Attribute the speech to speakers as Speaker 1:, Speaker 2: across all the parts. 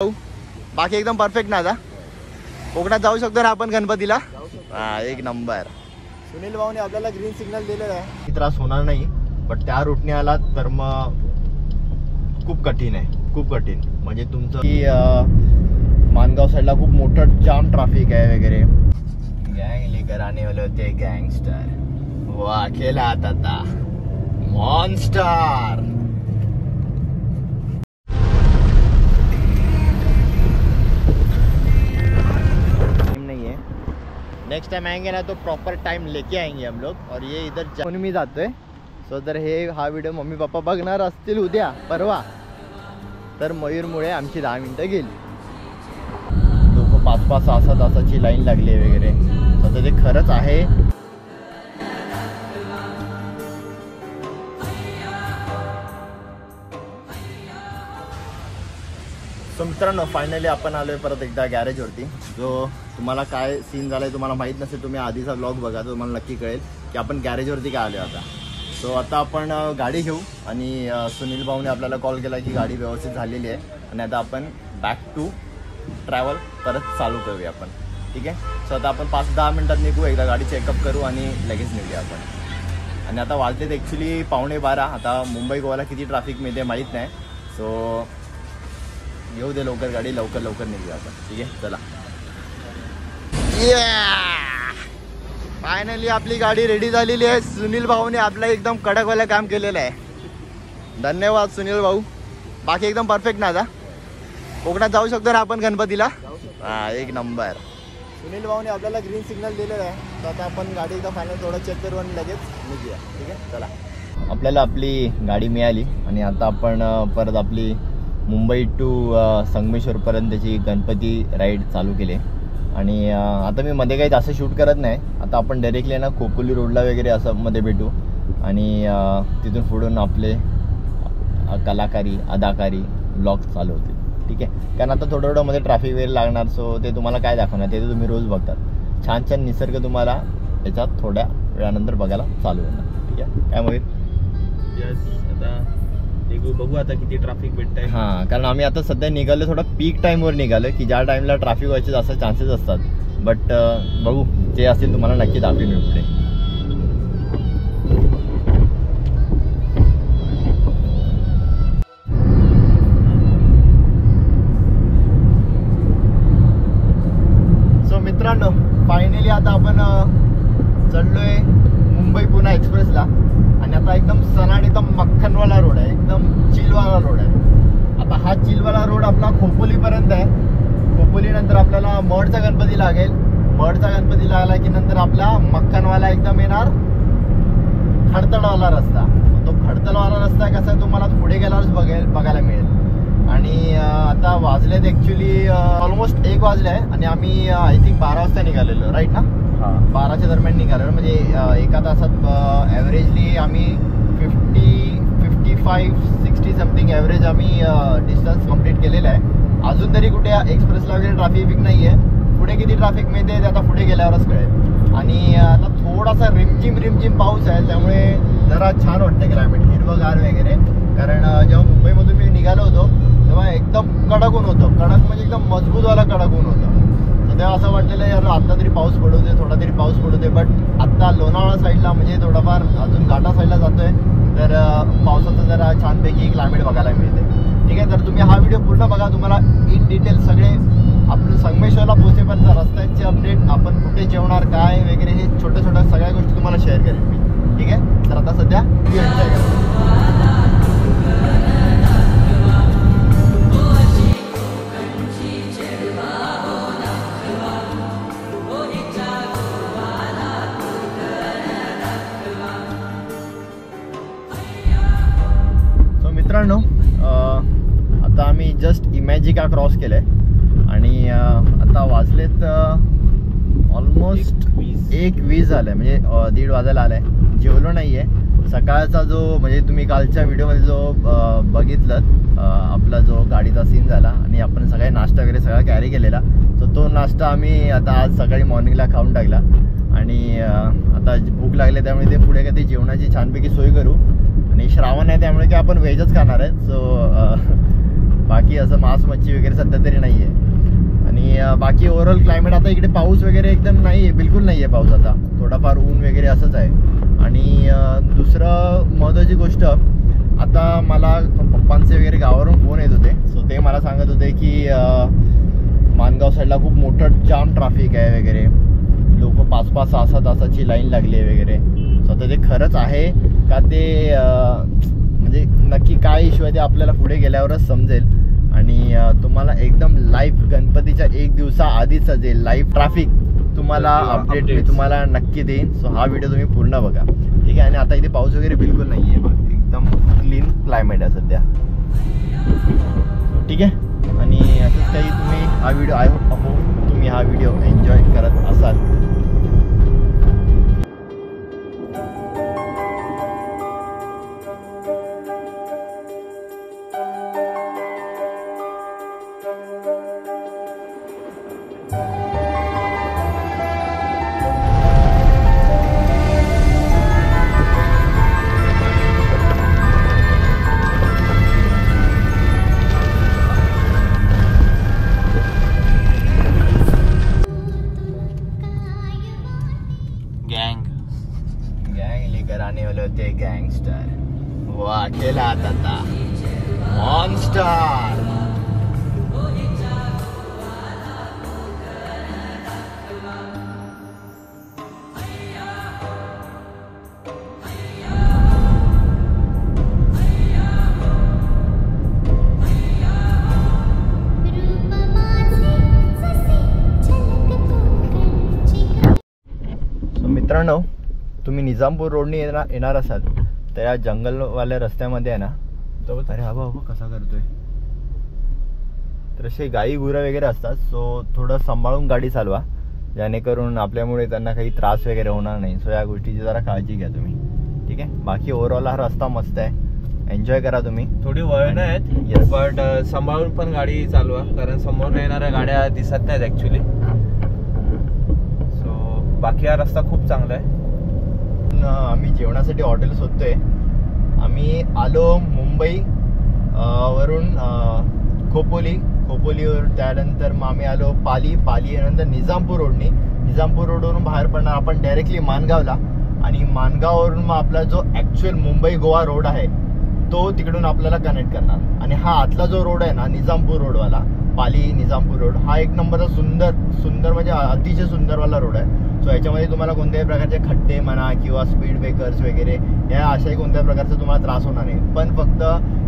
Speaker 1: बाकी एकदम परफेक्ट ना आता कोकणात जाऊ शकतो ना आपण गणपतीला. हा एक नंबर. सुनील भाऊने आपल्याला ग्रीन सिग्नल दिलेला आहे. त्रास होणार नाही बट त्या रूटने आलात तर मग खूप कठीण आहे, खूप कठीण. म्हणजे तुमचं की मानगाव साईडला खूप मोठं जाम ट्रॅफिक आहे वगैरे. गँग लेकर आने वाले होते गँगस्टर. वाह खेला आता मॉन्स्टर. नेक्स्ट टाइम आएंगे ना तो प्रॉपर टाइम लेके आएंगे हम लोग. और ये इधर मी जातोय. सो जर हा व्हिडिओ मम्मी पप्पा बघणार असतील उद्या परवा तर मयूरमुळे आमची 10 मिनिटं गेली. लोक 5-5, 6-6 तासाची लाईन लागली आहे वगैरे. तर ते खरंच आहे. सो मित्रांनो फायनली आपण आलोय परत एकदा गॅरेजवरती. जो तुम्हाला काय सीन झालाय तुम्हाला माहीत नसेल, तुम्ही आधीचा व्लॉग बघा तर तुम्हाला नक्की कळेल की आपण गॅरेजवरती काय आलो आता. सो आता आपण गाडी घेऊ आणि सुनील भाऊने आपल्याला कॉल केला की गाडी व्यवस्थित झालेली आहे आणि आता आपण बॅक टू ट्रॅव्हल परत चालू करूया आपण. ठीक आहे. सो आता आपण 5-10 मिनटात निघू, एकदा गाडी चेकअप करू आणि लगेच निघूया आपण. आणि आता वाजलेत ॲक्च्युली 11:15. आता मुंबई गोवाला किती ट्रॅफिक मिळते माहीत नाही. सो येऊ दे लवकर गाडी, लवकर निघूया आपण. ठीक आहे चला. फायनली आपली गाडी रेडी झालेली आहे. सुनील भाऊने आपलं एकदम कडकवाला काम केलेलं आहे. धन्यवाद सुनील भाऊ. बाकी एकदम परफेक्ट ना आता कोकणात जाऊ शकतो ना आपण गणपतीला. हा एक नंबर. सुनील भाऊने आपल्याला ग्रीन सिग्नल दिलेला आहे. तर आता आपण गाडी एकदा फायनल थोडं चेक करू आणि लगेच निघूया. ठीक आहे चला. आपल्याला आपली गाडी मिळाली आणि आता आपण परत आपली मुंबई टू संगमेश्वरपर्यंतची गणपती राईड चालू केली. आणि आता मी मध्ये काही जास्त शूट करत नाही. आता आपण डायरेक्टली ना खोपोली रोडला वगैरे असं मध्ये भेटू आणि तिथून पुढून आपले कलाकारी अदाकारी ब्लॉग चालू होतील. ठीक आहे. कारण आता थोडं मध्ये ट्रॅफिक वगैरे लागणार. सो ते तुम्हाला काय दाखवणार ते तुम्ही रोज बघतात. छान छान निसर्ग तुम्हाला याच्यात थोड्या वेळानंतर बघायला चालू होणार. ठीक आहे काय मोहित?
Speaker 2: यस. आता बघू आता किती ट्रॅफिक भेटतंय.
Speaker 1: हां कारण आम्ही आता सध्या निघालो थोडं पीक टाईमवर निघालो की ज्या टाईमला ट्रॅफिक व्हायचे जास्त चान्सेस असतात. बट बघू जे असेल तुम्हाला नक्की दाखवेन मी पुढे. सो मित्रांनो फायनली आता आपण चढलोय मुंबई पुणे एक्सप्रेसला. आणि आता एकदम सनाड एकदम मक्खनवाला रोड आहे, एकदम चिलवाला रोड आहे. आता हा चिलवाला रोड आपला खोपोलीपर्यंत आहे. खोपोलीनंतर आपल्याला मडचा गणपती लागेल. मडचा गणपती लागला की नंतर आपला मक्खनवाला एकदम येणार खडतलवाला रस्ता. तो खडतलवाला रस्ता कसा आहे तुम्हाला पुढे गेल्यावरच बघायला मिळेल. आणि आता वाजलेत ॲक्च्युली ऑलमोस्ट 1 वाजले आहे आणि आम्ही आय थिंक 12 वाजता निघालेलो राईट ना. 12च्या दरम्यान निघालेलो. म्हणजे एका तासात ॲव्हरेजली आम्ही 55-60 समथिंग ॲव्हरेज आम्ही डिस्टन्स कंप्लीट केलेलं आहे. अजून तरी कुठे एक्सप्रेसला वगैरे ट्रॅफिक नाही आहे. पुढे किती ट्रॅफिक मिळते ते आता पुढे गेल्यावरच कळेल. आणि आता थोडासा रिमझिम पाऊस आहे त्यामुळे जरा छान वाटतं क्लायमेट, हिरवगार वगैरे. कारण जेव्हा मुंबईमधून मी निघालो होतो तेव्हा एकदम कडक ऊन होतं. कडक म्हणजे एकदम मजबूतवाला कडक ऊन होतं. तेव्हा असं वाटलेलं यार आत्ता तरी पाऊस पडू दे, थोडा तरी पाऊस पडू दे. बट आत्ता लोणावळा साईडला म्हणजे थोडाफार अजून घाटा साईडला जातोय तर पावसाचं जरा छानपैकी क्लायमेट बघायला मिळते. ठीक आहे. तर तुम्ही हा व्हिडिओ पूर्ण बघा. तुम्हाला इन डिटेल सगळे आपलं संगमेश्वरला पोहोचेपर्यंत रस्त्यांचे अपडेट, आपण कुठे जेवणार काय वगैरे हे छोट्या सगळ्या गोष्टी तुम्हाला शेअर करेन मी. ठीक आहे. तर आता सध्या एन्जॉय करा. मित्रांनो आता आम्ही जस्ट इमॅजिका क्रॉस केलंय आणि आता वाजलेत ऑलमोस्ट 1:20 झालंय. म्हणजे 1:30 वाजायला आलाय. जेवलो नाहीये. सकाळचा जो म्हणजे तुम्ही कालच्या व्हिडिओमध्ये जो बघितलं आपला जो गाडीचा सीन झाला आणि आपण सगळे नाश्ता वगैरे सगळा कॅरी केलेला. तर तो नाश्ता आम्ही आता आज सकाळी मॉर्निंगला खाऊन टाकला. आणि आता भूक लागली त्यामुळे ते पुढे कधी जेवणाची छानपैकी सोय करू. आणि श्रावण आहे त्यामुळे की आपण व्हेजच खाणार आहे. सो बाकी असं मांस मच्छी वगैरे सध्या तरी नाही आहे. आणि बाकी ओव्हरऑल क्लायमेट आता इकडे पाऊस वगैरे एकदम नाही आहे, बिलकुल नाही आहे पाऊस. आता थोडाफार ऊन वगैरे असंच आहे. आणि दुसरं महत्त्वाची गोष्ट, आता मला पप्पांचे वगैरे गावावरून फोन येत होते. सो ते मला सांगत होते की मानगाव साईडला खूप मोठं जाम ट्रॅफिक आहे वगैरे, लोक 5-5, 6-6 तासाची लाईन लागली आहे वगैरे. सो आता ते खरंच आहे का ते म्हणजे नक्की काय इश्यू आहे ते आपल्याला पुढे गेल्यावरच समजेल. आणि तुम्हाला एकदम लाईव्ह गणपतीच्या 1 दिवसाआधीच जे लाईव्ह ट्रॅफिक तुम्हाला अपडेट मी तुम्हाला नक्की देईन. सो हा व्हिडिओ तुम्ही पूर्ण बघा, ठीक आहे. आणि आता इथे पाऊस वगैरे बिलकुल नाही आहे, एकदम क्लीन क्लायमेट आहे सध्या, ठीक आहे. आणि असंच काही तुम्ही हा व्हिडिओ आय होप तुम्ही हा व्हिडिओ एन्जॉय करत असाल. गैंग लेकर आने वाले होते गैंगस्टर, वो अकेला आता था मॉन्स्टर. मित्रांनो, तुम्ही निजामपूर रोडने येणार असाल तर या जंगलवाल्या रस्त्यामध्ये आहे ना, तो अरे हा बाबा कसा करतोय, तर असे गाई गुरं वगैरे असतात. सो थोडं सांभाळून गाडी चालवा, जेणेकरून आपल्यामुळे त्यांना काही त्रास वगैरे होणार नाही. सो या गोष्टीची जरा काळजी घ्या तुम्ही, ठीक आहे. बाकी ओव्हरऑल हा रस्ता मस्त आहे, एन्जॉय करा तुम्ही.
Speaker 2: थोडी वळण आहेत, बट सांभाळून पण गाडी चालवा, कारण समोर येणाऱ्या गाड्या दिसत नाहीत ऍक्च्युली. सो बाकी हा रस्ता खूप चांगला आहे.
Speaker 1: आम्ही जेवणासाठी हॉटेल शोधतोय. आम्ही आलो मुंबई वरून खोपोलीवर, त्यानंतर मग आम्ही आलो पाली नंतर निजामपूर रोडवरून बाहेर पडणार आपण डायरेक्टली मानगावला. आणि मानगाववरून मग आपला जो ॲक्च्युअल मुंबई गोवा रोड आहे तो तिकडून आपल्याला कनेक्ट करणार. आणि हा आतला जो रोड आहे ना, निजामपूर रोडवाला, पाली निजामपूर रोड, हा एक नंबरचा सुंदर म्हणजे अतिशय सुंदरवाला रोड आहे. सो याच्यामध्ये तुम्हाला कोणत्याही प्रकारचे खड्डे म्हणा किंवा स्पीड ब्रेकर्स वगैरे या अशाही कोणत्याही प्रकारचा तुम्हाला त्रास होणार नाही. पण फक्त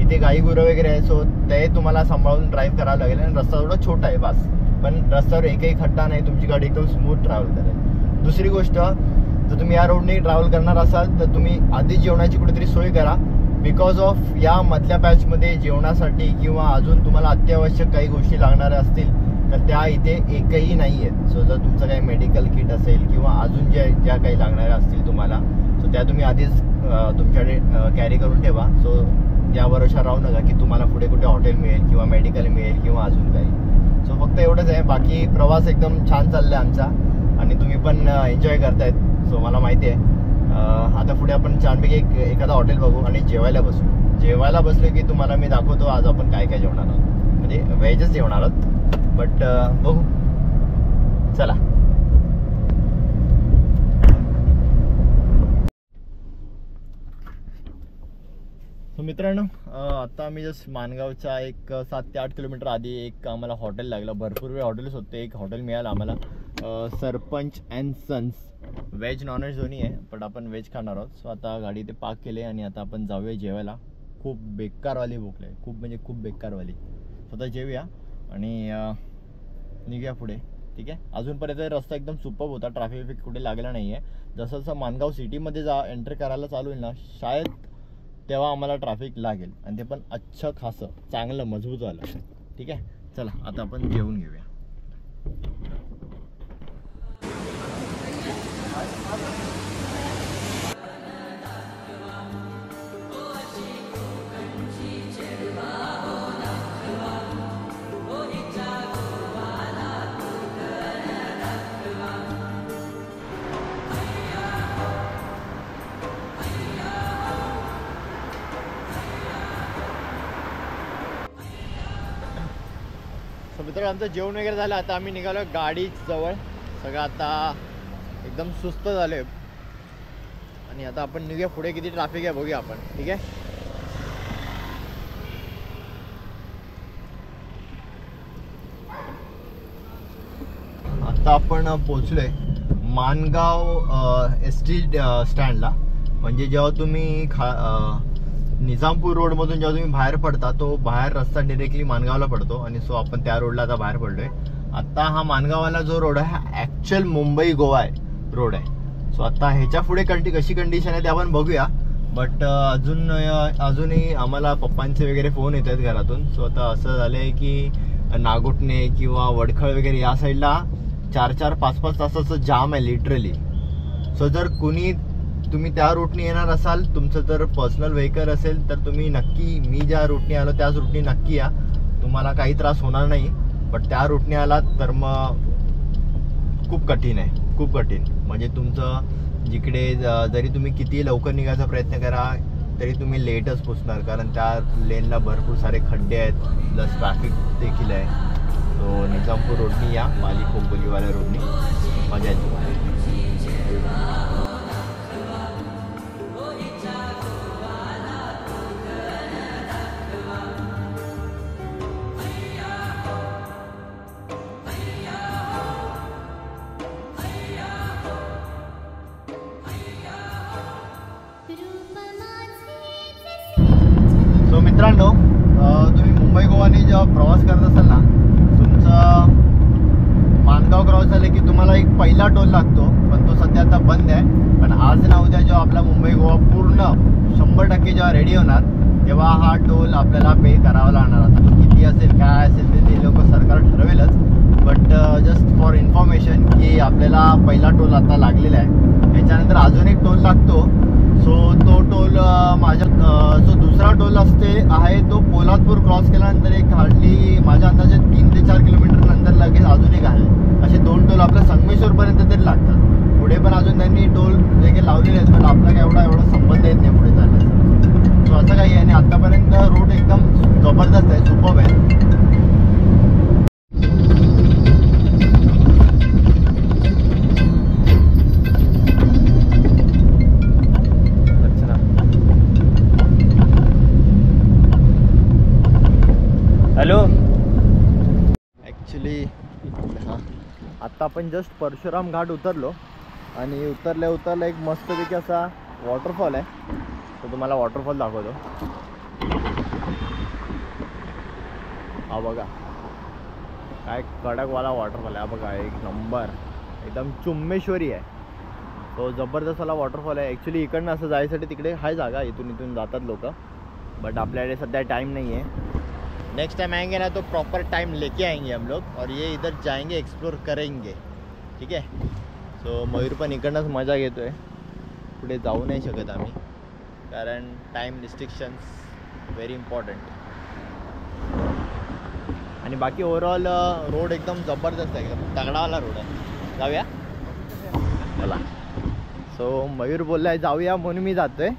Speaker 1: इथे गाई गुरं वगैरे आहे, सो ते तुम्हाला सांभाळून ड्राईव्ह करावं लागेल. आणि रस्ता थोडा छोटा आहे बस, पण रस्त्यावर एकही खड्डा नाही, तुमची गाडी एकदम स्मूथ ट्रॅव्हल करेल. दुसरी गोष्ट, जर तुम्ही या रोडने ट्रॅव्हल करणार असाल तर तुम्ही आधी जेवणाची कुठेतरी सोय करा. बिकॉज ऑफ या मधल्या पॅचमध्ये जेवणासाठी किंवा अजून तुम्हाला अत्यावश्यक काही गोष्टी लागणाऱ्या असतील तर त्या इथे एकही नाही आहेत. सो जर तुमचं काही मेडिकल किट असेल किंवा अजून ज्या काही लागणाऱ्या असतील तुम्हाला, सो त्या तुम्ही आधीच तुमच्याकडे कॅरी करून ठेवा. सो या भरोशा राहू नका की तुम्हाला पुढे कुठे हॉटेल मिळेल किंवा मेडिकल मिळेल किंवा अजून काही. सो फक्त एवढंच आहे. बाकी प्रवास एकदम छान चालला आहे आमचा आणि तुम्ही पण एन्जॉय करतायत. सो मला माहिती आहे. आता पुढे आपण छानपैकी एखादा हॉटेल बघू आणि जेवायला बसू. जेवायला बसलो की तुम्हाला मी दाखवतो आज आपण काय काय जेवणार आहोत. म्हणजे व्हेजच जेवणार आहोत, बट बघू, चला. सो मित्रांनो, आता आम्ही जस्ट मानगावच्या एक 7 ते 8 किलोमीटर आधी एक आम्हाला हॉटेल लागलं. भरपूर वेळ हॉटेल्स होते, एक हॉटेल मिळालं आम्हाला, Sarpanch and sons. Veg non veg दोन्ही आहे, पण आपण व्हेज खाणार आहोत. सो आता गाडी ते पार्क केले आणि आता आपण जाऊया जेवायला. खूप बेकारवाली भूक लागली, खूप म्हणजे खूप बेकारवाली. स्वतः जेवूया आणि निघूया पुढे, ठीक आहे. अजूनपर्यंत रस्ता एकदम सुपर्ब होता, ट्रॅफिक कुठे लागला नाही आहे. जसं जसं मानगाव सिटीमध्ये एंटर करायला चालू होईल ना, शायद तेव्हा आम्हाला ट्रॅफिक लागेल. आणि ते पण अच्छा खासं चांगलं मजबूत झालं, ठीक आहे. चला आता आपण जेवून घेऊया. मित्र आमचं जेवण वगैरे झालं. आता आम्ही निघालो गाडी जवळ. सगळं आता एकदम सुस्त झाले आणि आता आपण निघूया पुढे. किती ट्रॅफिक आहे बघूया आपण. ठीक आहे. आता आपण पोचलोय माणगाव ST स्टँडला. म्हणजे जेव्हा तुम्ही निजामपूर रोडमधून जेव्हा तुम्ही बाहेर पडता तो बाहेर रस्ता डिरेक्टली माणगावला पडतो. आणि सो आपण त्या रोडला आता बाहेर पडलोय. आता हा माणगाववाला जो रोड आहे हा ॲक्च्युअल मुंबई गोवा रोड आहे. सो आता ह्याच्या पुढे कशी कंडिशन आहे ते आपण बघूया. बट अजूनही आम्हाला पप्पांचे वगैरे फोन येत आहेत घरातून. सो आता असं झालं आहे की नागोठणे किंवा वडखळ वगैरे या साईडला 4-4, 5-5 तासाचं जाम आहे लिटरली. सो जर तुम्ही त्या रूटने येणार असाल, तुमचं जर पर्सनल व्हेकल असेल तर तुम्ही नक्की, मी ज्या रूटने आलो त्याच रूटने नक्की या. तुम्हाला काही त्रास होणार नाही. बट त्या रूटने आलात तर मग खूप कठीण आहे, खूप कठीण. म्हणजे तुमचं जिकडे जरी तुम्ही किती लवकर निघायचा प्रयत्न करा तरी तुम्ही लेटच पोचणार. कारण त्या लेनला भरपूर सारे खड्डे आहेत, प्लस ट्रॅफिक देखील आहे. तो निजामपूर रोडनी या, माली खोपोलीवाल्या रोडनी मजा येते. सो मित्रांनो, तुम्ही मुंबई गोवाने जेव्हा प्रवास करत असाल ना, तुमचं माणगाव क्रॉस झालं की तुम्हाला एक पहिला टोल लागतो. पण तो सध्या आता बंद आहे. पण आज ना उद्या जेव्हा आपला मुंबई गोवा पूर्ण 100% जेव्हा रेडी होणार तेव्हा हा टोल आपल्याला पे करावा लागणार. आता किती असेल काय असेल ते लोक सरकार ठरवेलच. बट जस्ट फॉर इन्फॉर्मेशन की आपल्याला पहिला टोल आता लागलेला आहे. याच्यानंतर अजून एक टोल लागतो. सो तो टोल जो दुसरा टोल आहे तो पोलादपूर क्रॉस केल्यानंतर एक हार्डली माझ्या अंदाजे 3 ते 4 किलोमीटर नंतर लगेच अजून एक आहे. असे 2 टोल आपल्या संगमेश्वरपर्यंत तरी लागतात. पुढे पण अजून त्यांनी टोल देखील लावलेले आहेत. पण आपला एवढा संबंध येत नाही पुढे चालण्याचा. सो असं काही आहे. आणि आतापर्यंत रूट एकदम जबरदस्त आहे, सुपर्ब आहे. हॅलो. ॲक्च्युली हां, आत्ता आपण जस्ट परशुराम घाट उतरलो आणि उतरल्या एक मस्तपैकी असा वॉटरफॉल आहे. तो तुम्हाला वॉटरफॉल दाखवतो. हा बघा काय कडकवाला वॉटरफॉल आहे. हा बघा एक नंबर, एकदम चुम्मेश्वरी आहे. तो जबरदस्त वाला वॉटरफॉल आहे. ॲक्च्युली इकडनं असं जायसाठी तिकडे हाय जागा, इथून जातात लोक. बट आपल्याकडे सध्या टाइम नहीं है. नेक्स्ट टाइम आएंगे ना तो प्रॉपर टाइम लेके आएंगे हम लोग और ये इधर जाएंगे, एक्सप्लोर करेंगे. ठीक है. सो मयूर पण इकडनंच मजा घेतोय. पुढे जाऊ नाही शकत आम्ही कारण टाइम रिस्ट्रिक्शन्स व्हेरी इम्पॉर्टंट. आणि बाकी ओव्हरऑल रोड एकदम जबरदस्त आहे, एकदम तगडावाला रोड आहे. जाऊया चला. सो मयूर बोललाय जाऊया म्हणून मी जातोय.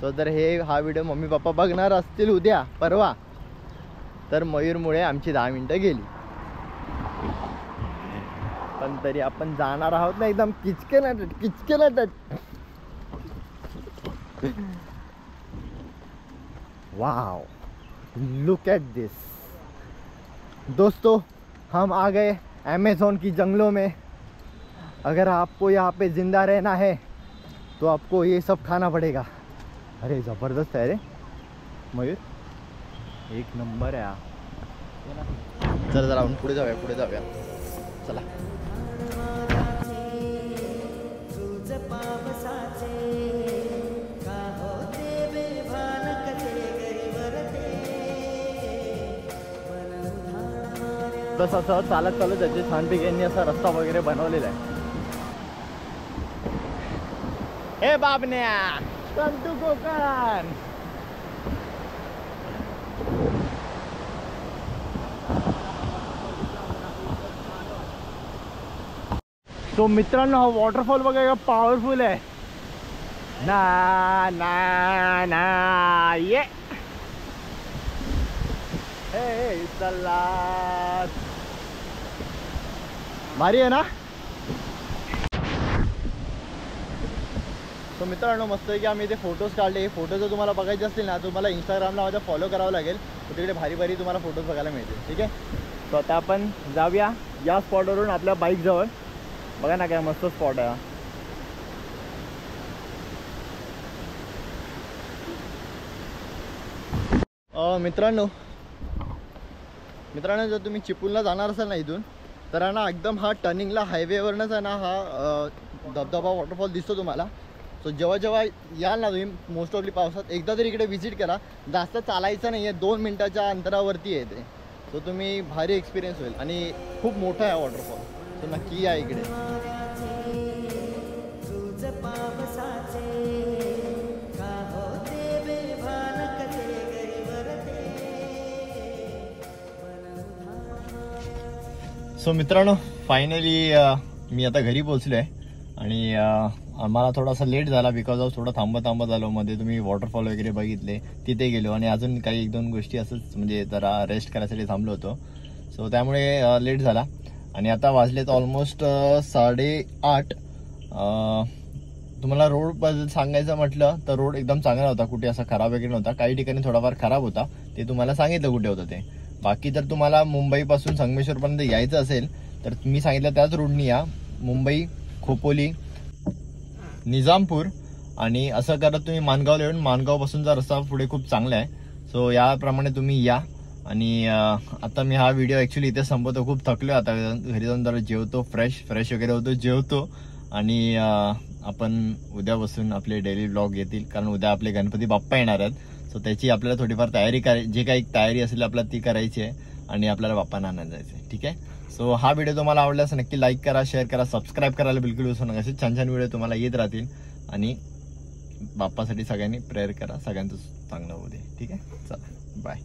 Speaker 1: सो जर हा व्हिडिओ मम्मी पप्पा बघणार असतील उद्या परवा तर मयूरमुळे आमची 10 मिनिटं गेली. पण तरी आपण जाणार आहोत ना एकदम किचकेलाट. वाओ, लुक एट दिस दोस्तों, हम आ गए अमेज़न की जंगलों में. अगर आपको यहाँ पे ज़िंदा रहना है तो आपको ये सब खाना पड़ेगा. अरे ज़बरदस्त है रे मयूर, एक नंबर आहे. चला जरा आपण पुढे जाऊया चला. तसं चालत त्याचे छानपैकी यांनी असा रस्ता वगैरे बनवलेला आहे. हे बाबन्या संतू कोकण. तो मित्रांनो हा वॉटरफॉल बघा पॉवरफुल आहे ना ना ना. ये चला भारी आहे ना. तर मित्रांनो मस्त आहे की आम्ही इथे फोटोज काढले. फोटो जर तुम्हाला बघायचे असतील ना तुम्हाला इंस्टाग्रामला माझ्या फॉलो करावं लागेल. तर तिकडे भारी भारी तुम्हाला फोटोज बघायला मिळतील. ठीक आहे. तर आता आपण जाऊया या स्पॉटवरून आपल्या बाईकजवळ. बघा ना काय मस्त स्पॉट आहे. मित्रांनो जर तुम्ही चिपळूणला जाणार असाल ना इथून तर ना एकदम हा टर्निंगला हायवेवरनंच आहे ना हा धबधबा वॉटरफॉल दिसतो तुम्हाला. सो जेव्हा याल ना तुम्ही मोस्ट ऑफली पावसात एकदा तरी इकडे व्हिजिट करा. जास्त चालायचं नाही आहे, 2 मिनटाच्या अंतरावरती आहे ते. सो तुम्ही भारी एक्सपिरियन्स होईल आणि खूप मोठा आहे वॉटरफॉल. सो नक्की या इकडे. सो मित्रांनो फायनली मी आता घरी पोहोचलो आहे आणि आम्हाला थोडासा लेट झाला बिकॉज ऑफ थोडं थांबत आलो. मध्ये तुम्ही वॉटरफॉल वगैरे बघितले तिथे गेलो आणि अजून काही 1-2 गोष्टी असंच म्हणजे जरा रेस्ट करायसाठी थांबलो होतो. सो त्यामुळे लेट झाला आणि आता वाजलेत ऑलमोस्ट 8:30. तुम्हाला रोड सांगायचं म्हटलं तर रोड एकदम चांगला होता, कुठे असा खराब वगैरे नव्हता. काही ठिकाणी थोडाफार खराब होता, ते तुम्हाला सांगितलं कुठे होतं ते. बाकी जर तुम्हाला मुंबईपासून संगमेश्वरपर्यंत यायचं असेल तर मी सांगितलं त्याच रोडनी या. मुंबई, खोपोली, निजामपूर आणि असं करत तुम्ही माणगावला येऊन माणगावपासूनचा रस्ता पुढे खूप चांगला आहे. सो याप्रमाणे तुम्ही या. आणि आता मी हा व्हिडिओ ॲक्च्युली इथे संपवतो. खूप थकलो आता, घरी जाऊन जरा जेवतो, फ्रेश वगैरे होतो, जेवतो आणि आपण उद्या बसून आपले डेली व्लॉग येतील. कारण उद्या आपले गणपती बाप्पा येणार आहेत. सो त्याची आपल्याला थोडीफार तयारी जे काही तयारी असेल आपल्याला ती करायची आहे आणि आपल्याला बाप्पांना आणायला जायचं आहे. ठीक आहे. सो हा व्हिडिओ तुम्हाला आवडल्यास नक्की लाईक करा, शेअर करा, सबस्क्राईब करायला बिलकुल विसरू नका. असे छान व्हिडिओ तुम्हाला येत राहतील आणि बाप्पासाठी सगळ्यांनी प्रेयर करा, सगळ्यांचं चांगलं होऊ दे. ठीक आहे. चला बाय.